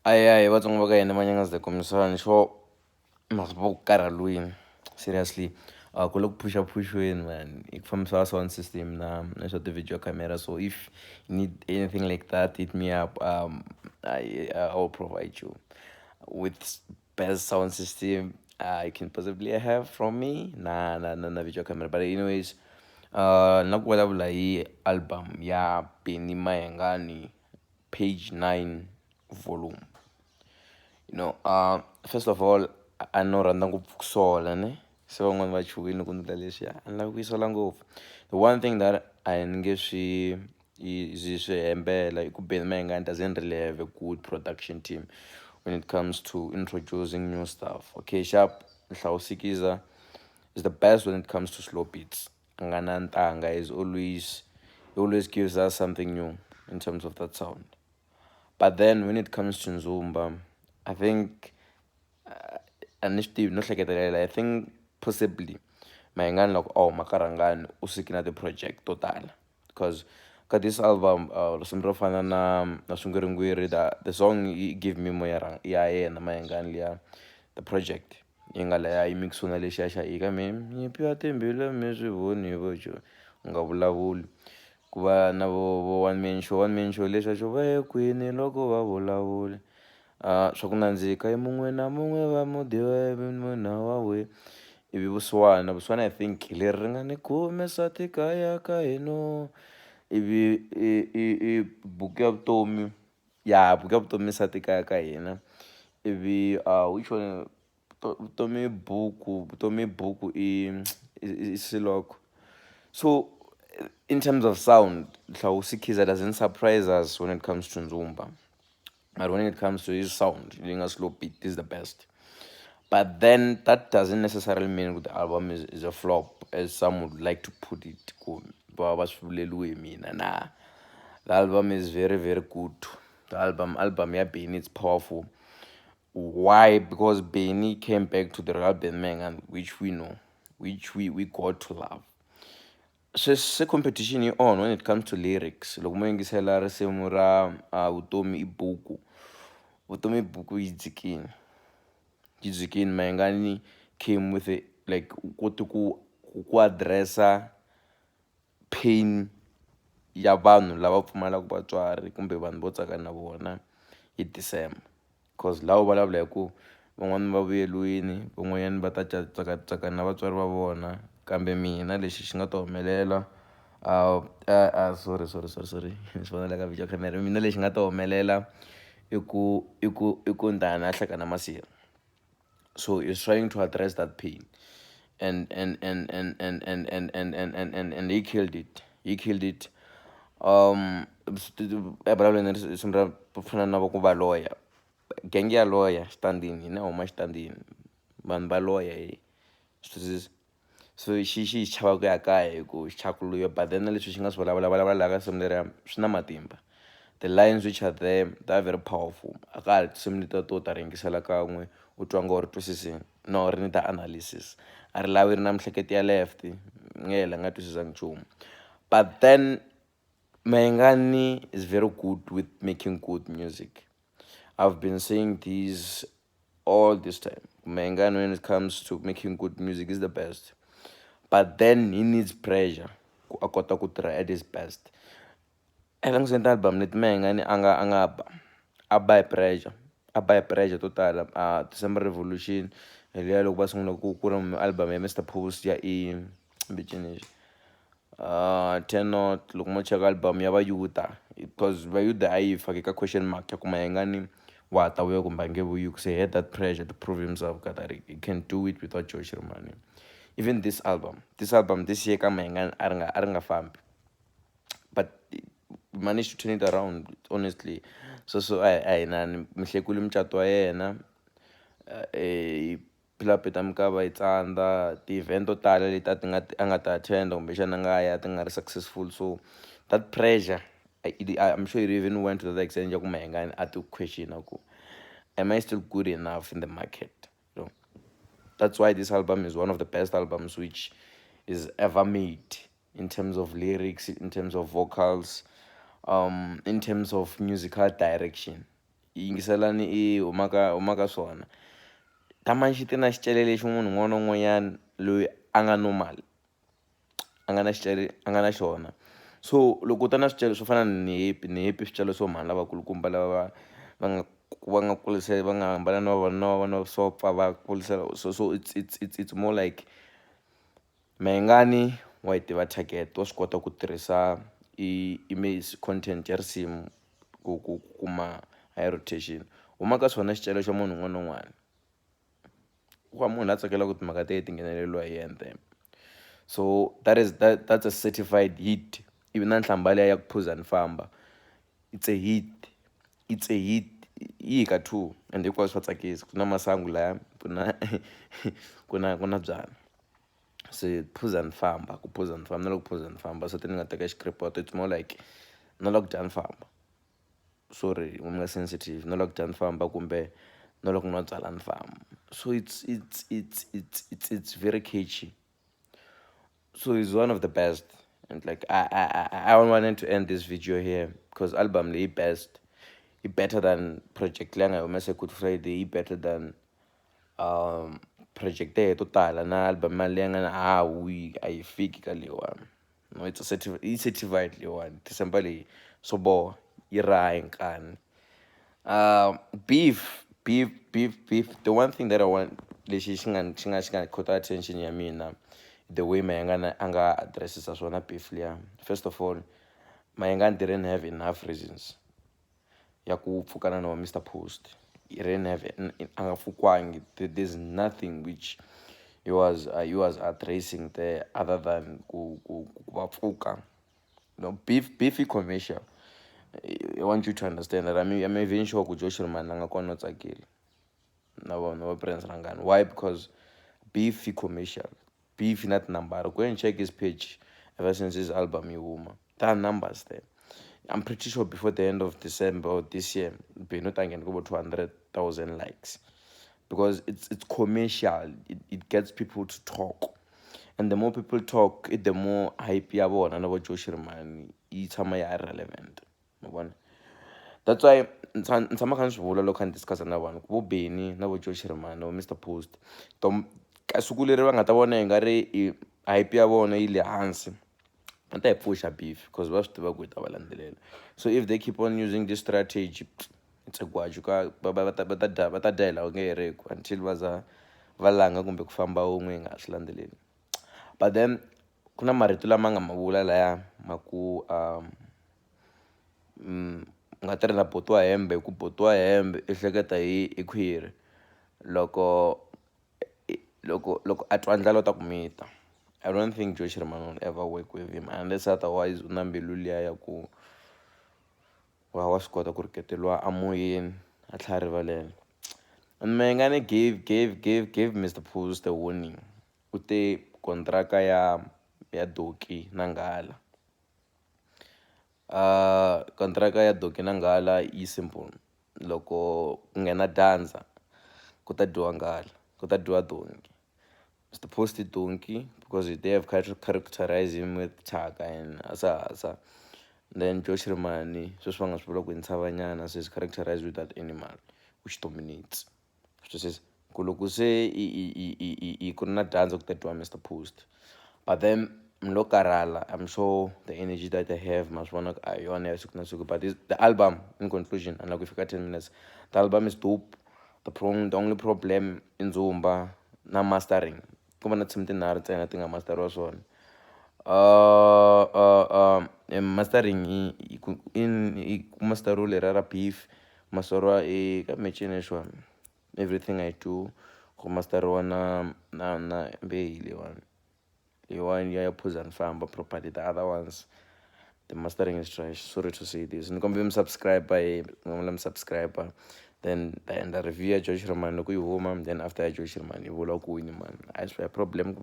Aye, vatsongo va ka hina Manyangatsi the komisani xo masivo karhalwini seriously ku le ku phushiweni man ku fambisa sound system na swa ti-video camera, so if you need anything like that hit me up. I will provide you with best sound system I can possibly have from me na video camera. But anyways, na ku vulavula hi album ya Benny Mayengani page 9 volume. First of all, I know rhandza ngopfu ku sola ne se van'wani va chuhile ku ndla leswiya a ni lavi ku yi sola ngopfu. The one thing that I nge swi hembela i ku Benny Mayengani doesn't really have a good production team when it comes to introducing new stuff. Okay, sharp Nhlawusikiza is the best when it comes to slow beats. Angana Ntanga is he always gives us something new in terms of that sound. But then when it comes to Nzumba, I think no hleketelela, I think possibly Mayengani like Makarangani usikina the project total. Because this album Sumrofana na Sungurungwiri, the song Give Me Moya na Mayengani ya the project. Ingala ya imixuna leshiya xa ika mi nyipiwa timbilu mi swi voni vocho nga vulavuli ku va na vo one man show leswiya xo va kwini loko va vulavula swa ku nandzika i mun'we na mun'we va mudiwa munhu wa we ivi vusiwana I think leri ri nga ni khume sati kaya ka hino ivi i buku ya vutomi buku ya vutomi sati kaya ka hina ivi which one vutomi buku i siloko. So in terms of sound, Nhlawusikiza doesn't surprise us when it comes to Nzumba. But when it comes to his sound, doing a slow beat is the best. But then that doesn't necessarily mean the album is a flop, as some would like to put it. Nah, the album is very, very good. The album yeah, Benny, it's powerful. Why? Because Benny came back to the real Ben Mangan, which we know, which we got to love. Se competition on when it comes to lyrics. Loko mo yingisela risimu ra vutomi i buku. Vutomi buku yi dzikini. Mayengani came with it like ku addressa pain ya vanhu lava pfumalaka vatswari kumbe vanhu vo tsaka na vona hi December. Cause laha vulavula hi ku van'wani va vuyeriwini, van'wanyani va ta tsaka na vatswari va vona, kambe mina lexi xi nga ta humelela sorry ni swi vonela ka video camera. Mina lexi nga ta humelela i ku ni ta ya na hleka na masirha. So he's trying to address that pain and he killed it. Vulavuleni risimu ra fana na ku va lawyer, gang ya lawyer xitandini hina huma xitandini, vanhu va lawyer so xi chava ku ya kaya hi ku xichakuluyo. But then leswi xi nga swi vulavula ka risimu leriya swi na matimba. The lines which are there, they are very powerful. A ka ha ri tinsimu letiya to ta ringisela kan'we u twa ngo ri twisisini, no ri ni ta analysis, a ri lavi ri na mihleketo ya left nge hela nga twisisanga nchumu. But then Mayengani is very good with making good music. I've been saying this all this time. Mayengani, when it comes to making good music, is the best. But then he needs pressure a kota ku tirha at his best. Language album leti Mayengani a ba hi pressure to tala. December Revolution hi liya loko va sungula ku ri album ya Mr Post ya bicinexi Tenot. Loko mo cheka album ya vayuta, because vayuta a yi fake ka question mark ya ku Mayengani wa ta vuya kumbe a nge vuyi, because he had that pressure to prove himself that he can do it without Joe Shirmani. Even this album this year ka Mayengani a ri nga fambi, but we managed to turn it around honestly. So ai nani mihlekuli mucato wa yena philapeta mikava yi tsandza, ti-event to tala leti a nga ta attenda kumbexana a nga ya ti nga ri successful. So that pressure I'm sure it even went to the extent ya ku Mayengani a ti questiona ku am I still good enough in the market? That's why this album is one of the best albums which is ever made, in terms of lyrics, in terms of vocals, in terms of musical direction. yingiselani i humaka swona tamani xi ti na xicele lexi munhu un'wana na un'wanyana loyi a nga normal a nga na xicele a nga na xona. So loko u ta na swicele swo fana ni happy swicele swo mhani lavakulukumba lava va nga kulisa va nga hambana na vavanuna swo pfa va kulisela so it's more like Mayengani wa yi tiva target wa swi kota ku tirhisa image content ya risimu ku kuma high rotation huma ka swona xicele xa munhu un'wana na un'wana wa munhu la tsakelaka timhaka ti ngheneleriwa hi yena. So that's a certified hit ivi na nhlamba liya ya ku phuza ni famba it's a hit yi hi ka 2 and hinkwaswo swa tsakisa ku na masangu laya ku na byala se phuza ni famba ku phuza ni famba na loko phuza ni famba so ni nga teka xikripoto it's more like no loko dya ni famba sorry u nga sensitive no loko dya ni famba kumbe no loko nwa byala ni famba so it's very catchy. So it's one of the best, and like I wanted to end this video here because album lay best, it better than Project Langa. I must say Good Friday, it better than Project Day total na album Langa na we I fake one. No, it's certified one. December so bo ira kan. Beef. The one thing that I want, she caught attention ya mina, the way Mayengani anga addresses as one beef liya. First of all, Mayengani didn't have enough reasons ya ku pfukana no Mr. Post. He didn't have anga fukwangi. There's nothing which he was addressing there other than ku pfuka. No beefy commercial. I want you to understand that I'm even sure ku Josh man anga kona tsakile. No brands rangani. Why? Because beefy commercial. Beef not number. Go and check his page ever since his album Yuma. There are numbers there. I'm pretty sure before the end of December or this year, be not again go 200,000 likes. Because it's commercial. It gets people to talk. And the more people talk, the more hype you have and about Josh man, it's irrelevant. That's why ntshama kha ni swi vula loko kha ni discussa na vanhu vo Benny na vo Josh Rimani Mr. Post ka siku leri va nga ta vona hi nga ri hype ya vona yi le hansi va ta hi pfuxa beef because va swi tiva ku hi ta va landzelela. So if they keep on using this strategy it's a gwaju ka va ta dya hi laha ku nge heriki until va za va langa kumbe ku famba wun'we hi nga swi landzeleli. But then ku na marito lama nga ma vula laya ma ku nga tirhi na botiwa hembe ku botiwa hembe i hleketa hi khwiri loko a twa ndlala u ta ku mita. I don't think Josh Rimani will ever work with him unless otherwise u na mbilu liya ya ku wa swi kota ku riketeliwa amoyeni a tlhela rivalela. And Mayengani gave Mr. Post a warning u te kontraka ya Doki na Nghala. Kontraka ya Doki na Nghala yi simple loko ku nghena danza ku ta dyiwa Nghala ku ta dyiwa Donkey. Mr. Post Donkey because they have characterized him with Chaka and asa. Then Josh Rimani sweswi va nga swi vula ku Ntshava-nyana so is characterized with that animal which dominates. So says ku loko se ku ri na danza ku ta dyiwa Mr. Post. But then Mlokarala, I'm sure the energy that I have must want to hiyona siku na siku. But the album, in conclusion, and like we forgot 10 minutes, the album is dope. The only problem in Zumba, na mastering. Kuma na something na I think I master also. Mastering in master rule rara beef, masora ka everything I do, ku master na mbilu one. One yeah pose and famba properly. The other ones, the mastering is trash. Sorry to say this. And come subscribe by subscriber. Then the review Josh Rimani, then after Josh Rimani, you will man. I swear problem.